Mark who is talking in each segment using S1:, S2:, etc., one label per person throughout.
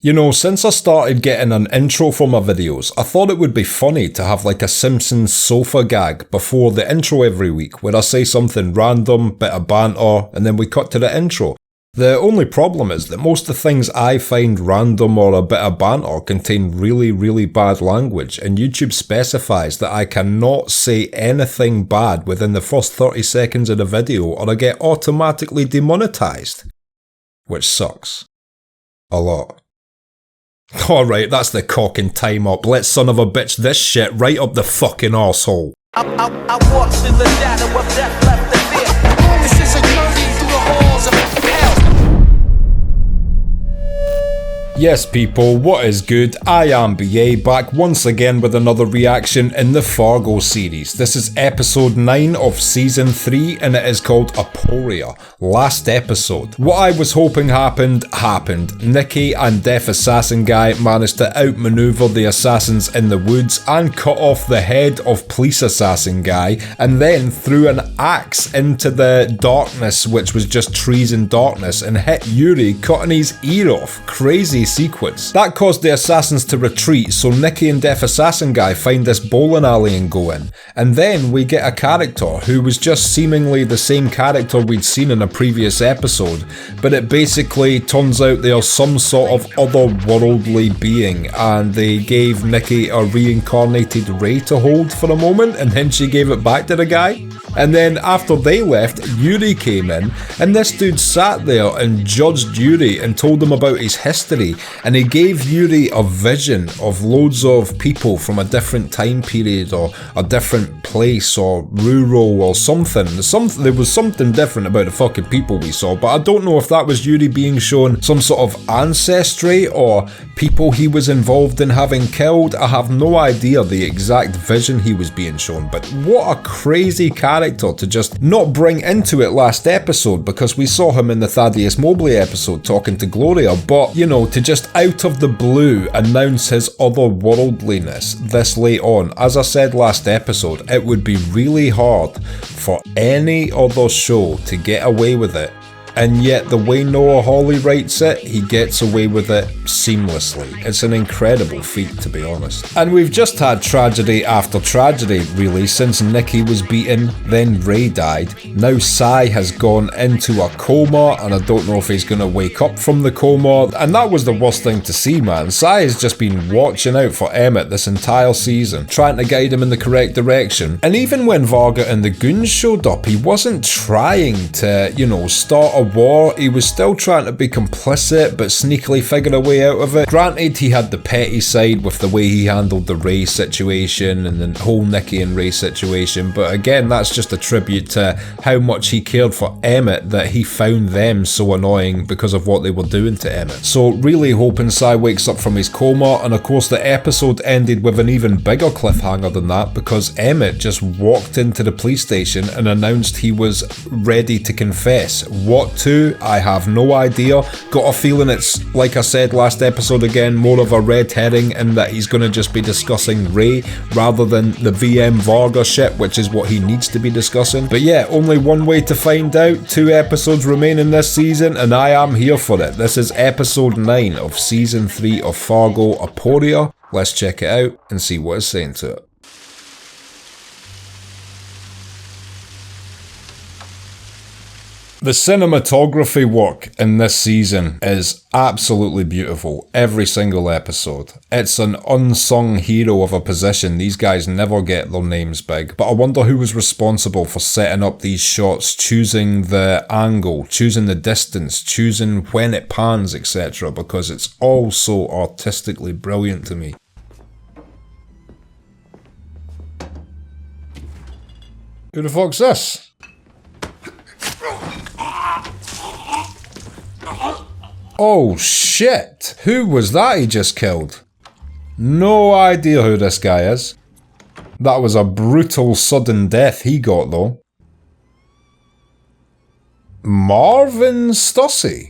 S1: You know, since I started getting an intro for my videos, I thought it would be funny to have like a Simpsons sofa gag before the intro every week, where I say something random, bit of banter, and then we cut to the intro. The only problem is that most of the things I find random or a bit of banter contain really bad language, and YouTube specifies that I cannot say anything bad within the first 30 seconds of the video or I get automatically demonetized. Which sucks. A lot. Alright, that's the cocking time up. Let's son of a bitch this shit right up the fucking arsehole.
S2: I walked in the shadow of death, left the fear. This is a journey through the halls of hell.
S1: Yes people, what is good? I am BA, back once again with another reaction in the Fargo series. This is episode 9 of season 3 and it is called Aporia. Last episode. What I was hoping happened. Nikki and Deaf Assassin Guy managed to outmaneuver the assassins in the woods and cut off the head of Police Assassin Guy and then threw an axe into the darkness, which was just trees and darkness, and hit Yuri, cutting his ear off. Crazy sequence. That caused the assassins to retreat, so Nikki and Deaf Assassin Guy find this bowling alley and go in. And then we get a character who was just seemingly the same character we'd seen in a previous episode, but it basically turns out they are some sort of otherworldly being, and they gave Nikki a reincarnated Ray to hold for a moment, and then she gave it back to the guy. And then after they left, Yuri came in, and this dude sat there and judged Yuri and told him about his history, and he gave Yuri a vision of loads of people from a different time period or a different place or rural or something. There was something different about the fucking people we saw, but I don't know if that was Yuri being shown some sort of ancestry or people he was involved in having killed. I have no idea the exact vision he was being shown, but what a crazy character to just not bring into it last episode, because we saw him in the Thaddeus Mobley episode talking to Gloria, but you know, to just out of the blue announce his otherworldliness this late on. As I said last episode, it would be really hard for any other show to get away with it, and yet the way Noah Hawley writes it, he gets away with it seamlessly. It's an incredible feat, to be honest. And we've just had tragedy after tragedy, really, since Nikki was beaten, then Ray died. Now Sai has gone into a coma, and I don't know if he's going to wake up from the coma, and that was the worst thing to see, man. Sai has just been watching out for Emmett this entire season, trying to guide him in the correct direction. And even when Varga and the goons showed up, he wasn't trying to, you know, start a war. He was still trying to be complicit, but sneakily figure a way out of it. Granted, he had the petty side with the way he handled the Ray situation and the whole Nikki and Ray situation, but again, that's just a tribute to how much he cared for Emmett, that he found them so annoying because of what they were doing to Emmett. So really hoping Sai wakes up from his coma, and of course the episode ended with an even bigger cliffhanger than that, because Emmett just walked into the police station and announced he was ready to confess. What to? I have no idea. Got a feeling it's, like I said last episode again, more of a red herring, and that he's going to just be discussing Ray rather than the VM Varga shit, which is what he needs to be discussing. But yeah, only one way to find out. 2 episodes remaining this season, and I am here for it. This is episode 9 of season 3 of Fargo, Aporia. Let's check it out and see what it's saying to it. The cinematography work in this season is absolutely beautiful, every single episode. It's an unsung hero of a position. These guys never get their names big, but I wonder who was responsible for setting up these shots, choosing the angle, choosing the distance, choosing when it pans, etc., because it's all so artistically brilliant to me. Who the fuck's this? Oh shit! Who was that he just killed? No idea who this guy is. That was a brutal sudden death he got though. Marvin Stussy?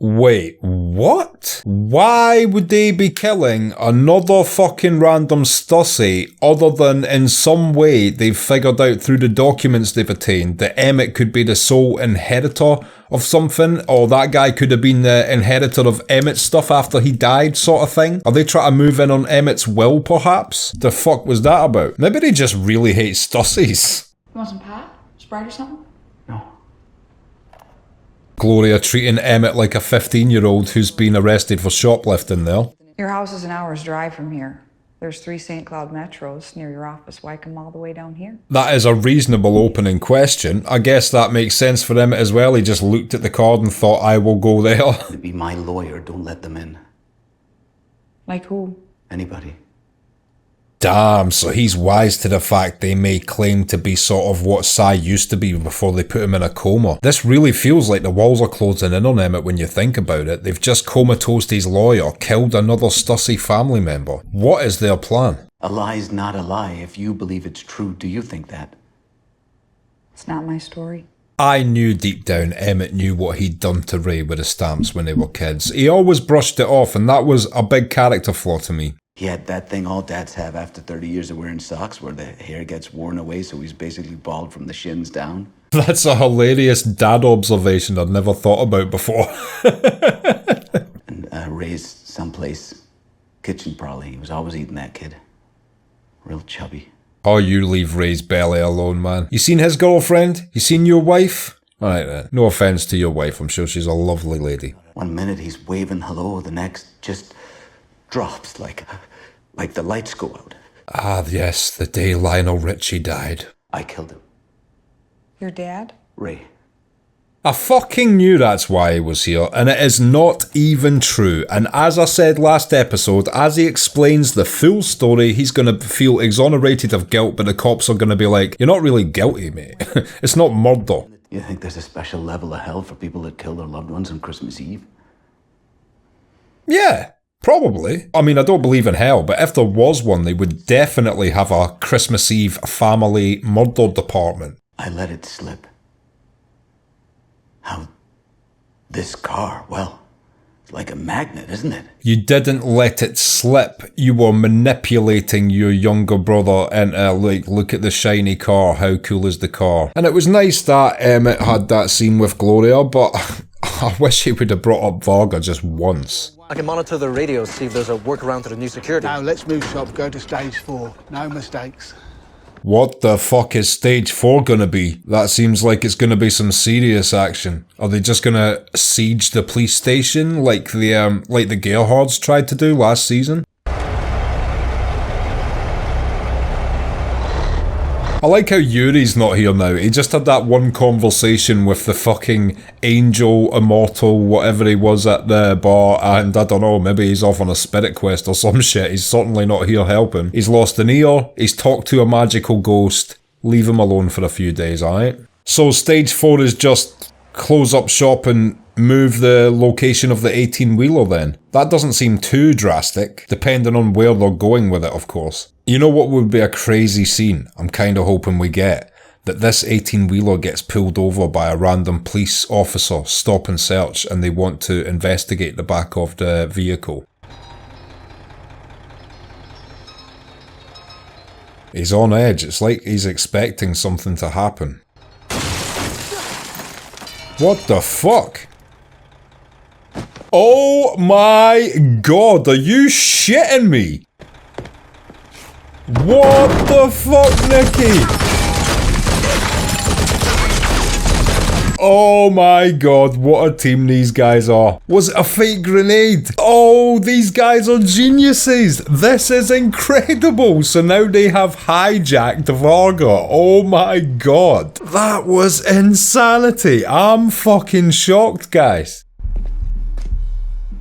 S1: Wait, what? Why would they be killing another fucking random Stussy other than in some way they've figured out through the documents they've attained that Emmett could be the sole inheritor of something, or that guy could have been the inheritor of Emmett's stuff after he died, sort of thing? Are they trying to move in on Emmett's will, perhaps? The fuck was that about? Maybe they just really hate Stussies.
S3: You want some pop? Sprite or something?
S4: No.
S1: Gloria treating Emmett like a 15-year-old who's been arrested for shoplifting there.
S3: Your house is an hour's drive from here. There's 3 St. Cloud metros near your office. Why come all the way down here?
S1: That is a reasonable opening question. I guess that makes sense for Emmett as well. He just looked at the card and thought, I will go there.
S4: To be my lawyer, don't let them in.
S3: Like who?
S4: Anybody.
S1: Damn, so he's wise to the fact they may claim to be sort of what Cy used to be before they put him in a coma. This really feels like the walls are closing in on Emmett when you think about it. They've just comatosed his lawyer, killed another Stussy family member. What is their plan?
S4: A lie's not a lie. If you believe it's true, do you think that?
S3: It's not my story.
S1: I knew deep down Emmett knew what he'd done to Ray with the stamps when they were kids. He always brushed it off, and that was a big character flaw to me.
S4: He had that thing all dads have after 30 years of wearing socks where the hair gets worn away, so he's basically bald from the shins down.
S1: That's a hilarious dad observation I'd never thought about before.
S4: And Ray's someplace, kitchen probably. He was always eating that kid. Real chubby.
S1: Oh, you leave Ray's belly alone, man. You seen his girlfriend? You seen your wife? Alright then. No offense to your wife, I'm sure she's a lovely lady.
S4: 1 minute he's waving hello, the next just drops like the lights go out.
S1: Ah, yes, the day Lionel Richie died.
S4: I killed him.
S3: Your dad?
S4: Ray.
S1: I fucking knew that's why he was here, and it is not even true. And as I said last episode, as he explains the full story, he's going to feel exonerated of guilt, but the cops are going to be like, you're not really guilty, mate. It's not murder.
S4: You think there's a special level of hell for people that kill their loved ones on Christmas Eve?
S1: Yeah. Probably. I mean, I don't believe in hell, but if there was one, they would definitely have a Christmas Eve family murder department.
S4: I let it slip. How? This car, well, it's like a magnet, isn't it?
S1: You didn't let it slip. You were manipulating your younger brother into, like, look at the shiny car, how cool is the car? And it was nice that Emmett had that scene with Gloria, but I wish he would have brought up Fargo just once.
S5: I can monitor the radio, see if there's a workaround to the new security.
S6: Now let's move shop, go to stage 4. No mistakes.
S1: What the fuck is stage 4 gonna be? That seems like it's gonna be some serious action. Are they just gonna siege the police station like the Gerhards tried to do last season? I like how Yuri's not here now. He just had that one conversation with the fucking angel, immortal, whatever he was at the bar, and I don't know, maybe he's off on a spirit quest or some shit. He's certainly not here helping. He's lost an ear, he's talked to a magical ghost. Leave him alone for a few days, alright? So stage 4 is just close up shop and move the location of the 18-wheeler then. That doesn't seem too drastic, depending on where they're going with it, of course. You know what would be a crazy scene I'm kind of hoping we get? That this 18-wheeler gets pulled over by a random police officer, stop and search, and they want to investigate the back of the vehicle. He's on edge, it's like he's expecting something to happen. What the fuck? Oh my god, are you shitting me? What the fuck, Nikki? Oh my god, what a team these guys are. Was it a fake grenade? Oh, these guys are geniuses. This is incredible. So now they have hijacked Fargo. Oh my god. That was insanity. I'm fucking shocked, guys.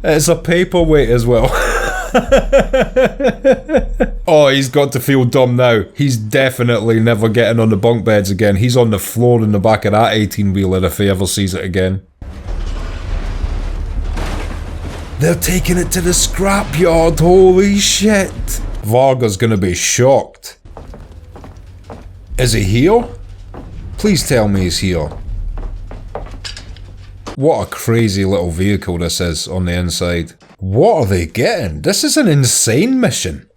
S1: It's a paperweight as well. Oh, he's got to feel dumb now. He's definitely never getting on the bunk beds again. He's on the floor in the back of that 18-wheeler if he ever sees it again. They're taking it to the scrapyard. Holy shit. Varga's gonna be shocked. Is he here? Please tell me he's here. What a crazy little vehicle this is on the inside. What are they getting? This is an insane mission.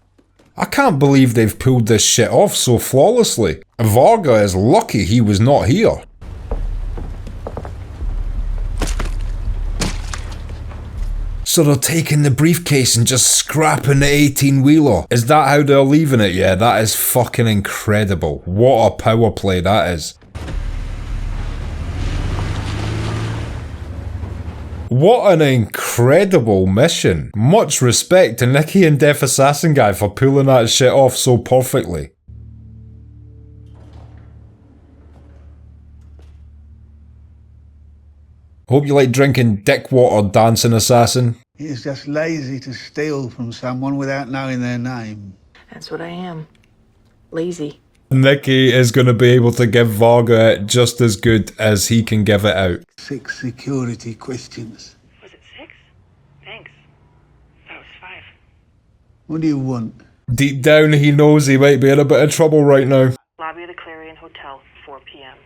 S1: I can't believe they've pulled this shit off so flawlessly. Varga is lucky he was not here. So they're taking the briefcase and just scrapping the 18-wheeler. Is that how they're leaving it? Yeah, that is fucking incredible. What a power play that is. What an incredible mission. Much respect to Nicky and Deaf Assassin Guy for pulling that shit off so perfectly. Hope you like drinking dick water, Dancing Assassin.
S6: It's just lazy to steal from someone without knowing their name.
S7: That's what I am. Lazy.
S1: Nicky is going to be able to give Varga it just as good as he can give it out.
S6: 6 security questions.
S7: Was it 6? Thanks. That was 5.
S6: What do you want?
S1: Deep down, he knows he might be in a bit of trouble right now.
S7: Lobby of the Clarion Hotel, 4 p.m.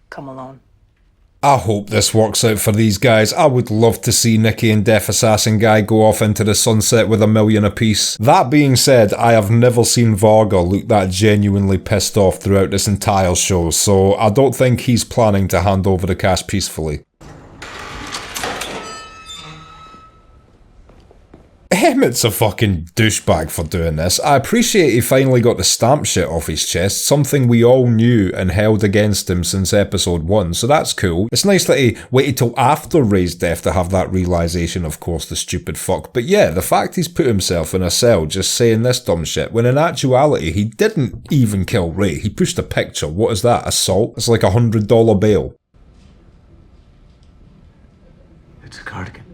S7: Come alone.
S1: I hope this works out for these guys. I would love to see Nicky and Deaf Assassin Guy go off into the sunset with $1 million apiece. That being said, I have never seen Varga look that genuinely pissed off throughout this entire show, so I don't think he's planning to hand over the cash peacefully. Emmett's a fucking douchebag for doing this. I appreciate he finally got the stamp shit off his chest, something we all knew and held against him since episode 1, so that's cool. It's nice that he waited till after Ray's death to have that realisation, of course, the stupid fuck. But yeah, the fact he's put himself in a cell just saying this dumb shit, when in actuality he didn't even kill Ray, he pushed a picture. What is that, assault? It's like $100 bail.
S4: It's a cardigan.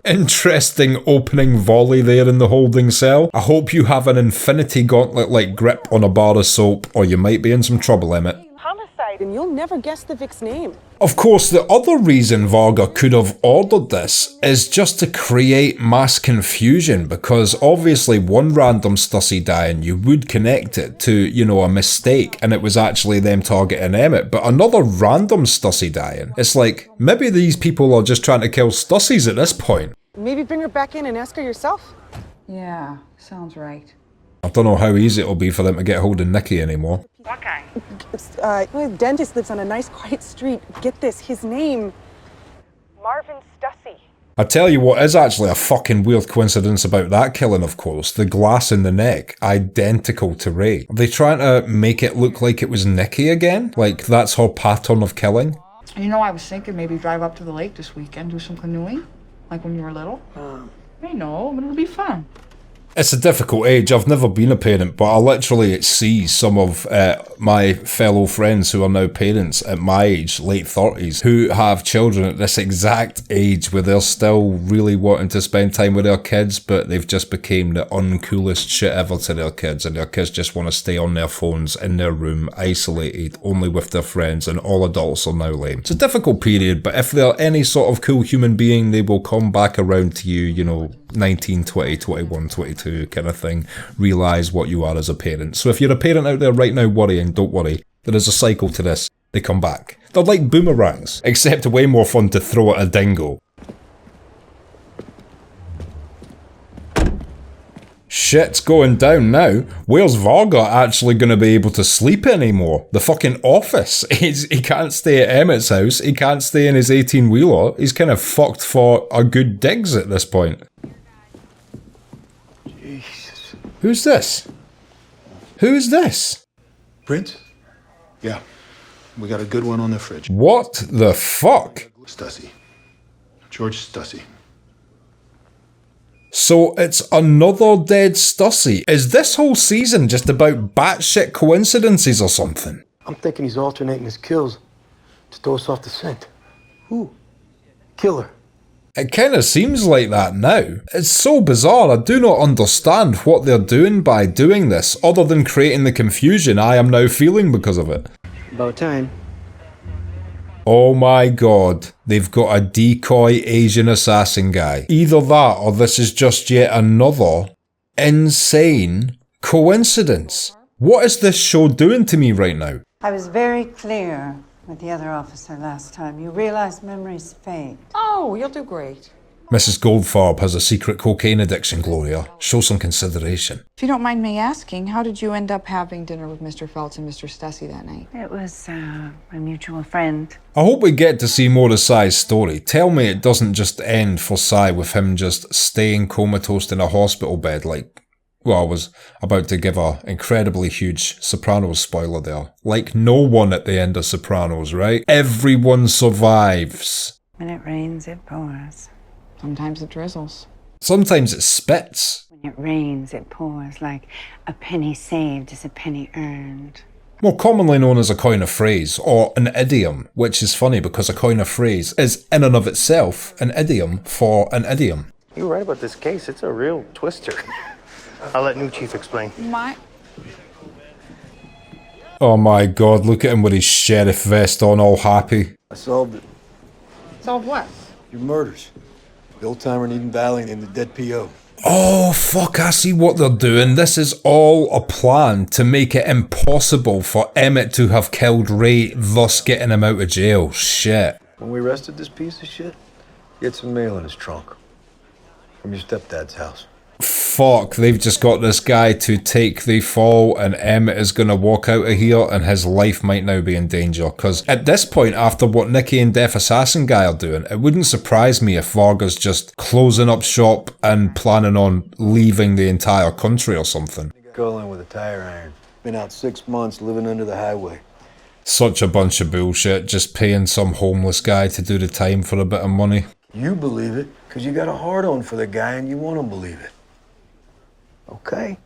S1: Interesting opening volley there in the holding cell. I hope you have an infinity gauntlet-like grip on a bar of soap, or you might be in some trouble, Emmett.
S8: Homicide, and you'll never guess the Vic's name.
S1: Of course, the other reason Varga could have ordered this is just to create mass confusion, because obviously one random Stussy dying, you would connect it to, you know, a mistake, and it was actually them targeting Emmett, but another random Stussy dying, it's like, maybe these people are just trying to kill Stussies at this point.
S8: Maybe bring her back in and ask her yourself?
S3: Yeah, sounds right.
S1: I don't know how easy it'll be for them to get hold of Nicky anymore.
S7: What guy?
S8: The dentist lives on a nice quiet street. Get this, his name. Marvin Stussy.
S1: I tell you what is actually a fucking weird coincidence about that killing, of course. The glass in the neck, identical to Ray. Are they trying to make it look like it was Nicky again? Like that's her pattern of killing?
S3: You know, I was thinking maybe drive up to the lake this weekend, do some canoeing, like when you were little. I know, but it'll be fun.
S1: It's a difficult age. I've never been a parent, but I literally see some of my fellow friends who are now parents at my age, late 30s, who have children at this exact age where they're still really wanting to spend time with their kids, but they've just become the uncoolest shit ever to their kids, and their kids just want to stay on their phones in their room, isolated, only with their friends, and all adults are now lame. It's a difficult period, but if they're any sort of cool human being, they will come back around to you, you know, 19, 20, 21, 22 kind of thing, realise what you are as a parent. So if you're a parent out there right now worrying, don't worry. There is a cycle to this. They come back. They're like boomerangs, except way more fun to throw at a dingo. Shit's going down now. Where's Varga actually going to be able to sleep anymore? The fucking office. He can't stay at Emmett's house. He can't stay in his 18-wheeler. He's kind of fucked for a good digs at this point.
S6: Jesus.
S1: Who's this? Who is this?
S9: Prince? Yeah. We got a good one on the fridge.
S1: What the fuck?
S9: Stussy. George Stussy.
S1: So it's another dead Stussy. Is this whole season just about batshit coincidences or something?
S10: I'm thinking he's alternating his kills to throw us off the scent. Who? Killer.
S1: It kind of seems like that now. It's so bizarre. I do not understand what they're doing by doing this, other than creating the confusion I am now feeling because of it.
S10: About time.
S1: Oh my god, they've got a decoy Asian assassin guy. Either that or this is just yet another insane coincidence. What is this show doing to me right now?
S11: I was very clear with the other officer last time. You realize memories fade.
S3: Oh, you'll do great.
S1: Mrs. Goldfarb has a secret cocaine addiction, Gloria. Show some consideration.
S3: If you don't mind me asking, how did you end up having dinner with Mr. Feltz and Mr. Stussy that night?
S11: It was a mutual friend.
S1: I hope we get to see more of Cy's story. Tell me it doesn't just end for Cy with him just staying comatose in a hospital bed like... Well, I was about to give a incredibly huge Sopranos spoiler there. Like no one at the end of Sopranos, right? Everyone survives.
S11: When it rains, it pours.
S3: Sometimes it drizzles.
S1: Sometimes it spits.
S11: When it rains, it pours. Like a penny saved is a penny earned.
S1: More commonly known as a coin of phrase, or an idiom, which is funny because a coin of phrase is in and of itself an idiom for an idiom.
S10: You're right about this case. It's a real twister. I'll let new chief explain.
S1: Oh my god, look at him with his sheriff vest on, all happy.
S12: I solved it.
S3: Solve what?
S12: Your murders. The old-timer in Eden Valley and the dead P.O.
S1: Oh fuck, I see what they're doing. This is all a plan to make it impossible for Emmett to have killed Ray, thus getting him out of jail. Shit.
S12: When we arrested this piece of shit, he had some mail in his trunk. From your stepdad's house.
S1: Fuck, they've just got this guy to take the fall and Emmett is gonna walk out of here and his life might now be in danger. Cause at this point, after what Nicky and Deaf Assassin guy are doing, it wouldn't surprise me if Varga's just closing up shop and planning on leaving the entire country or something.
S12: Going with a tire iron. Been out 6 months living under the highway.
S1: Such a bunch of bullshit, just paying some homeless guy to do the time for a bit of money.
S12: You believe it, cause you got a hard-on for the guy and you want to believe it. Okay.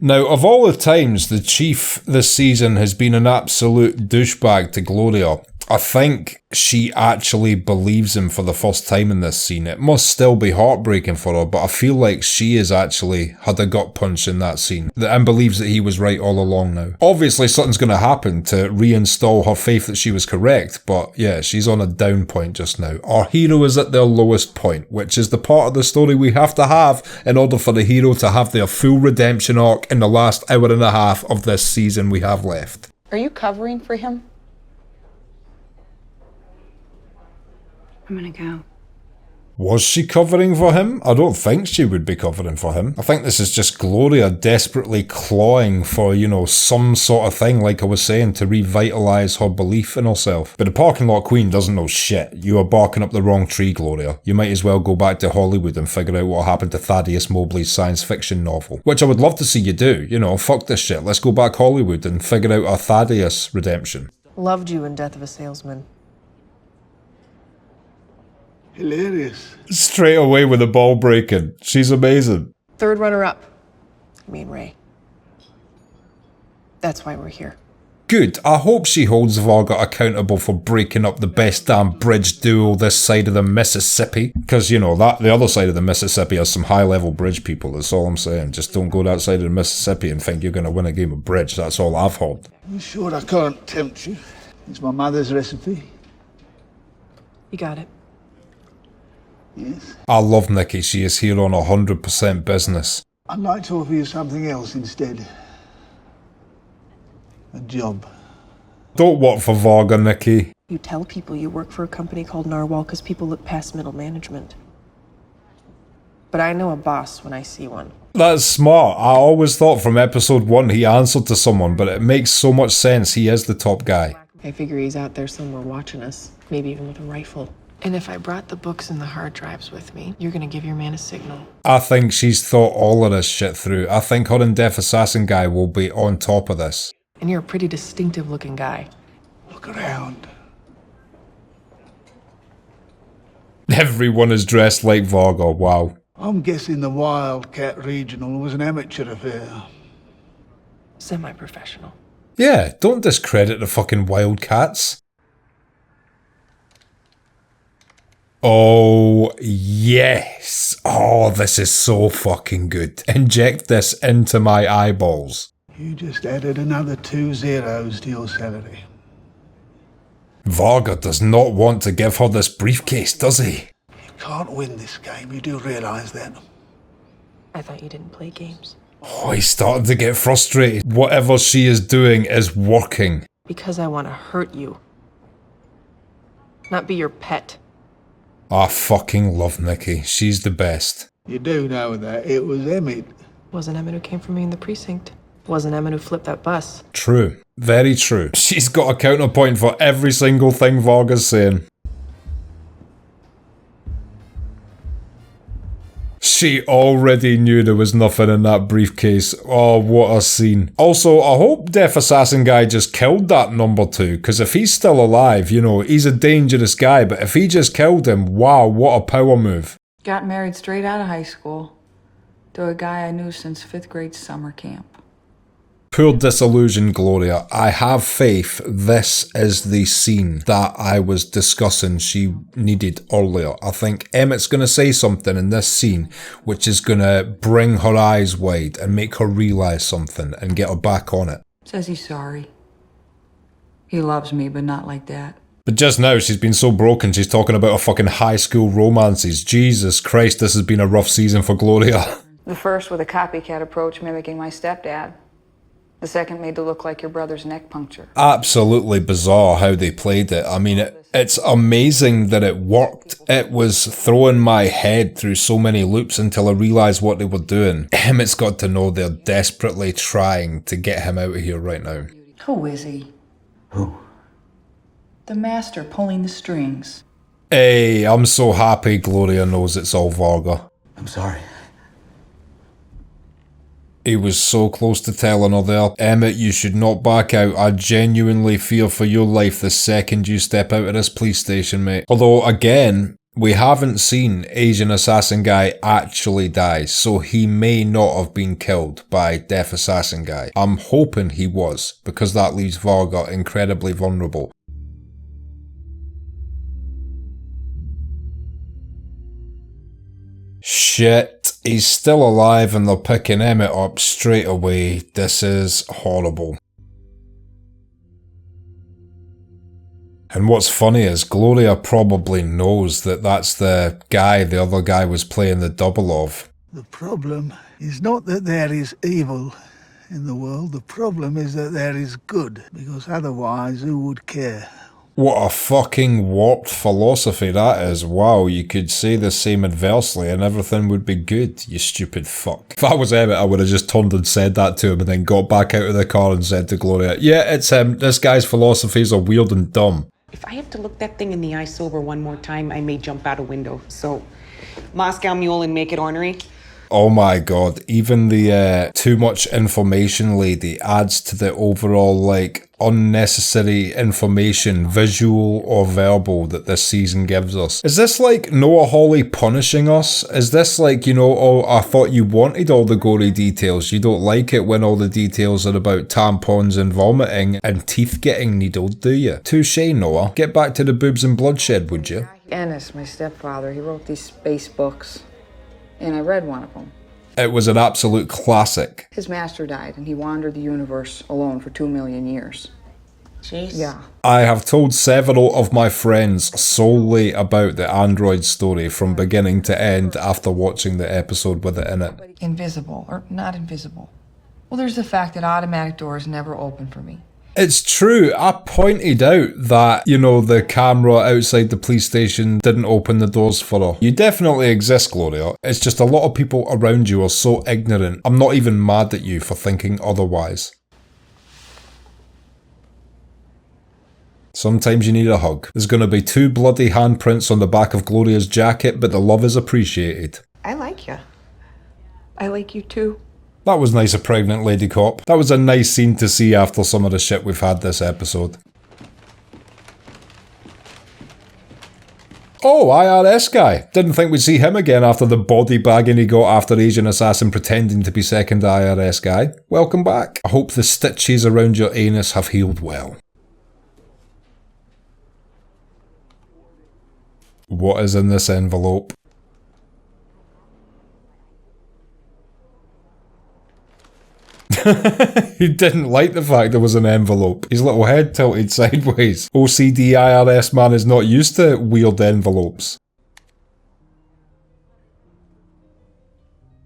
S1: Now, of all the times the Chief this season has been an absolute douchebag to Gloria, I think she actually believes him for the first time in this scene. It must still be heartbreaking for her, but I feel like she has actually had a gut punch in that scene and believes that he was right all along now. Obviously, something's going to happen to reinstall her faith that she was correct, but yeah, she's on a down point just now. Our hero is at their lowest point, which is the part of the story we have to have in order for the hero to have their full redemption arc in the last hour and a half of this season we have left.
S3: Are you covering for him?
S11: I'm gonna go.
S1: Was she covering for him? I don't think she would be covering for him. I think this is just Gloria desperately clawing for, you know, some sort of thing, like I was saying, to revitalise her belief in herself. But the parking lot queen doesn't know shit. You are barking up the wrong tree, Gloria. You might as well go back to Hollywood and figure out what happened to Thaddeus Mobley's science fiction novel. Which I would love to see you do. You know, fuck this shit. Let's go back Hollywood and figure out our Thaddeus redemption.
S13: Loved you in Death of a Salesman.
S6: Hilarious.
S1: Straight away with the ball breaking. She's amazing.
S13: Third runner-up. Me and Ray. That's why we're here.
S1: Good. I hope she holds Varga accountable for breaking up the best damn bridge duo this side of the Mississippi. Because, you know, that the other side of the Mississippi has some high-level bridge people. That's all I'm saying. Just don't go that side of the Mississippi and think you're going to win a game of bridge. That's all I've heard.
S6: You sure I can't tempt you? It's my mother's recipe.
S13: You got it.
S6: Yes.
S1: I love Nikki. She is here on 100% business.
S6: I'd like to offer you something else instead. A job.
S1: Don't work for Varga, Nikki.
S13: You tell people you work for a company called Narwhal because people look past middle management. But I know a boss when I see one.
S1: That's smart. I always thought from episode 1 he answered to someone, but it makes so much sense. He is the top guy.
S13: I figure he's out there somewhere watching us, maybe even with a rifle. And if I brought the books and the hard drives with me, you're gonna give your man a signal.
S1: I think she's thought all of this shit through. I think her and Deaf Assassin guy will be on top of this.
S13: And you're a pretty distinctive looking guy.
S6: Look around.
S1: Everyone is dressed like Varga. Wow.
S6: I'm guessing the Wildcat Regional was an amateur affair.
S13: Semi-professional.
S1: Yeah, don't discredit the fucking Wildcats. Oh, yes. Oh, this is so fucking good. Inject this into my eyeballs.
S6: You just added another 2 zeros to your salary.
S1: Varga does not want to give her this briefcase, does he?
S6: You can't win this game, you do realise that.
S13: I thought you didn't play games.
S1: Oh, he's starting to get frustrated. Whatever she is doing is working.
S13: Because I want to hurt you. not be your pet.
S1: I fucking love Nikki. She's the best.
S6: You do know that it was Emmett.
S13: Wasn't Emmett who came for me in the precinct. Wasn't Emmett who flipped that bus.
S1: True. Very true. She's got a counterpoint for every single thing Varga's saying. She already knew there was nothing in that briefcase. Oh, what a scene. Also, I hope Deaf Assassin guy just killed that number 2, because if he's still alive, you know, he's a dangerous guy, but if he just killed him, wow, what a power move.
S3: Got married straight out of high school to a guy I knew since 5th grade summer camp.
S1: Poor disillusioned Gloria. I have faith this is the scene that I was discussing she needed earlier. I think Emmett's going to say something in this scene which is going to bring her eyes wide and make her realise something and get her back on it.
S3: Says he's sorry. He loves me, but not like that.
S1: But just now she's been so broken she's talking about her fucking high school romances. Jesus Christ, this has been a rough season for Gloria.
S3: The first with a copycat approach mimicking my stepdad. The second made to look like your brother's neck puncture.
S1: Absolutely bizarre how they played it. I mean, it's amazing that it worked. It was throwing my head through so many loops until I realised what they were doing. Emmett's got to know they're desperately trying to get him out of here right now.
S3: Who is he?
S4: Who?
S3: The master pulling the strings.
S1: Hey, I'm so happy Gloria knows it's all Varga.
S4: I'm sorry.
S1: He was so close to telling her there. Emmett, you should not back out. I genuinely fear for your life the second you step out of this police station, mate. Although, again, we haven't seen Asian Assassin Guy actually die, so he may not have been killed by Deaf Assassin Guy. I'm hoping he was, because that leaves Varga incredibly vulnerable. Shit, he's still alive and they're picking Emmett up straight away. This is horrible. And what's funny is Gloria probably knows that that's the guy the other guy was playing the double of.
S6: The problem is not that there is evil in the world. The problem is that there is good, because otherwise who would care?
S1: What a fucking warped philosophy that is. Wow, you could say the same adversely and everything would be good, you stupid fuck. If I was Emmett, I would have just turned and said that to him and then got back out of the car and said to Gloria, yeah, it's him. This guy's philosophies are weird and dumb.
S14: If I have to look that thing in the eye sober one more time, I may jump out a window. So, Moscow Mule and make it ornery.
S1: Oh my god, even the too much information lady adds to the overall, like, unnecessary information, visual or verbal, that this season gives us. Is this like Noah Hawley punishing us? Is this like, you know, oh, I thought you wanted all the gory details. You don't like it when all the details are about tampons and vomiting and teeth getting needled, do you? Touche, Noah. Get back to the boobs and bloodshed, would you?
S3: Ennis, my stepfather, he wrote these space books. And I read one of them.
S1: It was an absolute classic.
S3: His master died, and he wandered the universe alone for 2 million years.
S14: Jeez.
S3: Yeah.
S1: I have told several of my friends solely about the android story from beginning to end after watching the episode with it in it.
S3: Invisible, or not invisible. Well, there's the fact that automatic doors never open for me.
S1: It's true. I pointed out that, you know, the camera outside the police station didn't open the doors for her. You definitely exist, Gloria. It's just a lot of people around you are so ignorant. I'm not even mad at you for thinking otherwise. Sometimes you need a hug. There's going to be 2 bloody handprints on the back of Gloria's jacket, but the love is appreciated.
S14: I like you.
S3: I like you too.
S1: That was nice, a pregnant lady cop. That was a nice scene to see after some of the shit we've had this episode. Oh, IRS guy. Didn't think we'd see him again after the body bagging he got after Asian Assassin pretending to be second IRS guy. Welcome back. I hope the stitches around your anus have healed well. What is in this envelope? He didn't like the fact there was an envelope. His little head tilted sideways. OCD IRS man is not used to weird envelopes.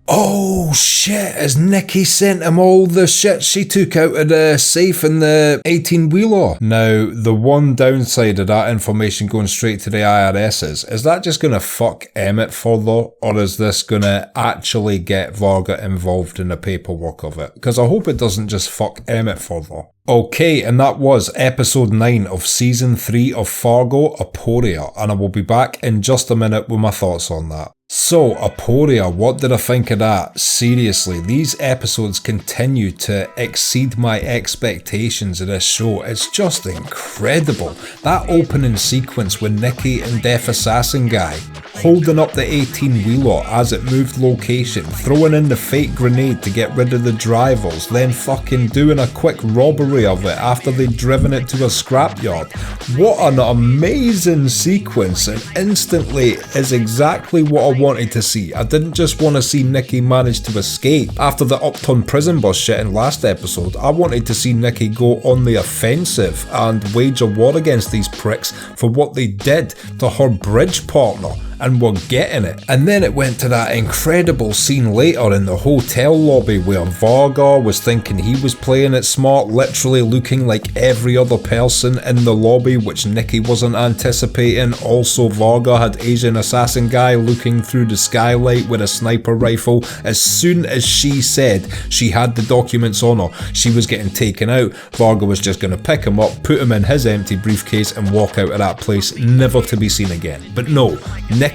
S1: Oh, oh shit, has Nikki sent him all the shit she took out of the safe in the 18-wheeler? Now, the one downside of that information going straight to the IRS is that just gonna fuck Emmett further, or is this gonna actually get Varga involved in the paperwork of it? Because I hope it doesn't just fuck Emmett further. Okay, and that was episode 9 of season 3 of Fargo, Aporia, and I will be back in just a minute with my thoughts on that. So, Aporia, what did I think of that? Seriously, these episodes continue to exceed my expectations of this show. It's just incredible. That opening sequence with Nikki and Deaf Assassin guy holding up the 18-wheeler as it moved location, throwing in the fake grenade to get rid of the drivers, then fucking doing a quick robbery of it after they'd driven it to a scrapyard. What an amazing sequence, and instantly is exactly what I wanted to see. I didn't just want to see Nikki manage to escape after the Upton prison bus shit in last episode. I wanted to see Nikki go on the offensive and wage a war against these pricks for what they did to her bridge partner. And we're getting it. And then it went to that incredible scene later in the hotel lobby where Varga was thinking he was playing it smart, literally looking like every other person in the lobby, which Nikki wasn't anticipating. Also, Varga had Asian assassin guy looking through the skylight with a sniper rifle. As soon as she said she had the documents on her, she was getting taken out. Varga was just going to pick him up, put him in his empty briefcase and walk out of that place, never to be seen again. But no, Nikki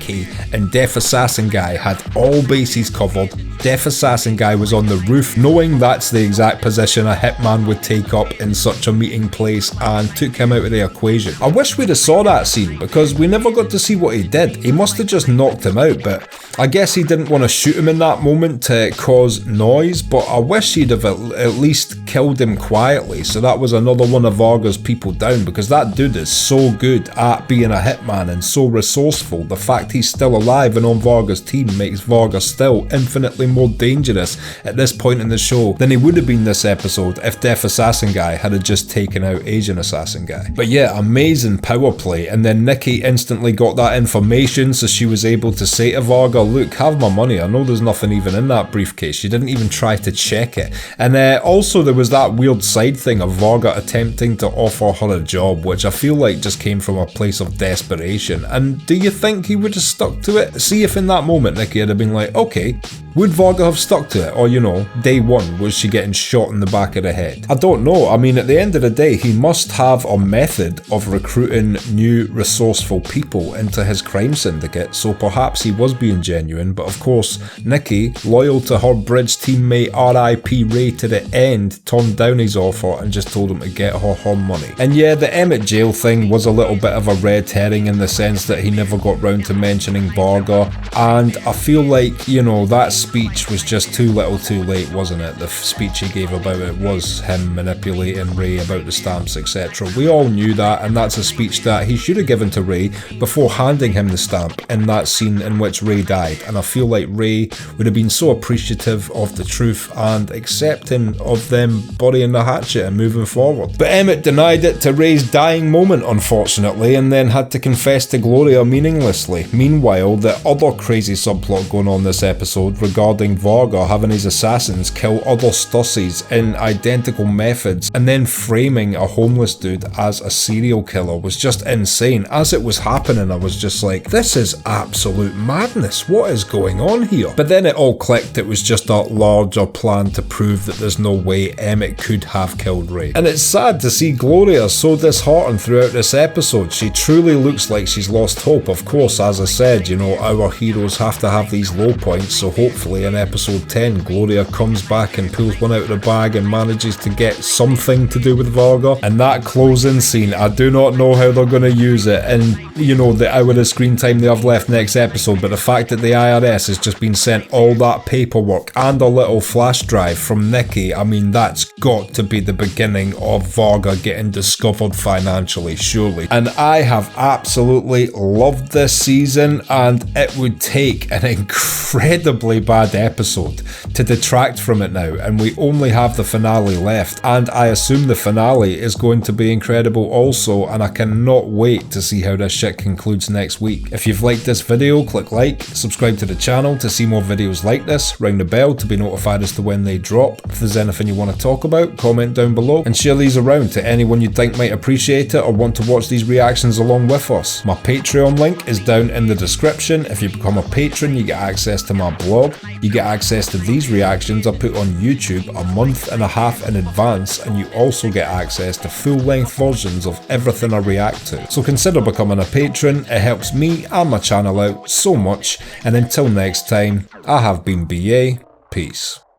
S1: and Deaf Assassin guy had all bases covered. Deaf Assassin guy was on the roof, knowing that's the exact position a hitman would take up in such a meeting place, and took him out of the equation. I wish we'd have saw that scene because we never got to see what he did. He must have just knocked him out, but I guess he didn't want to shoot him in that moment to cause noise, but I wish he'd have at least killed him quietly, so that was another one of Varga's people down, because that dude is so good at being a hitman and so resourceful. The fact he's still alive and on Varga's team makes Varga still infinitely more dangerous at this point in the show than he would have been this episode if Deaf Assassin guy had just taken out Asian Assassin guy. But yeah, amazing power play, and then Nikki instantly got that information, so she was able to say to Varga, look, have my money, I know there's nothing even in that briefcase. She didn't even try to check it. And also there was that weird side thing of Varga attempting to offer her a job, which I feel like just came from a place of desperation. And do you think he would have stuck to it? See if in that moment Nikki had been like, okay, would Varga have stuck to it? Or, you know, day one, was she getting shot in the back of the head? I don't know. I mean, at the end of the day, he must have a method of recruiting new, resourceful people into his crime syndicate, so perhaps he was being genuine. But of course, Nikki, loyal to her bridge teammate RIP Ray to the end, turned down his offer and just told him to get her money. And yeah, the Emmett jail thing was a little bit of a red herring in the sense that he never got round to mentioning Varga, and I feel like, you know, that speech was just too little too late, wasn't it? The speech he gave about it was him manipulating Ray about the stamps, etc. We all knew that, and that's a speech that he should have given to Ray before handing him the stamp in that scene in which Ray died. And I feel like Ray would have been so appreciative of the truth and accepting of them burying the hatchet and moving forward. But Emmett denied it to Ray's dying moment, unfortunately, and then had to confess to Gloria meaninglessly. Meanwhile, the other crazy subplot going on this episode regarding Varga having his assassins kill other Stussies in identical methods and then framing a homeless dude as a serial killer was just insane. As it was happening, I was just like, this is absolute madness. What is going on here? But then it all clicked. It was just a larger plan to prove that there's no way Emmett could have killed Ray. And it's sad to see Gloria so disheartened throughout this episode. She truly looks like she's lost hope. Of course, as I said, you know, our heroes have to have these low points, so hopefully in episode 10 Gloria comes back and pulls one out of the bag and manages to get something to do with Varga. And that closing scene, I do not know how they're going to use it in, you know, the hour of screen time they have left next episode, but the fact that the IRS has just been sent all that paperwork and a little flash drive from Nikki, I mean, that's got to be the beginning of Varga getting discovered financially, surely. And I have absolutely loved this season, and it would take an incredibly bad episode to detract from it now, and we only have the finale left, and I assume the finale is going to be incredible also, and I cannot wait to see how this shit concludes next week. If you've liked this video, click like, subscribe to the channel to see more videos like this, ring the bell to be notified as to when they drop. If there's anything you want to talk about, comment down below, and share these around to anyone you think might appreciate it or want to watch these reactions along with us. My Patreon link is down in the description. If you become a patron, you get access to my blog, you get access to these reactions I put on YouTube a month and a half in advance, and you also get access to full-length versions of everything I react to. So consider becoming a patron, it helps me and my channel out so much, and until next time, I have been BA, peace.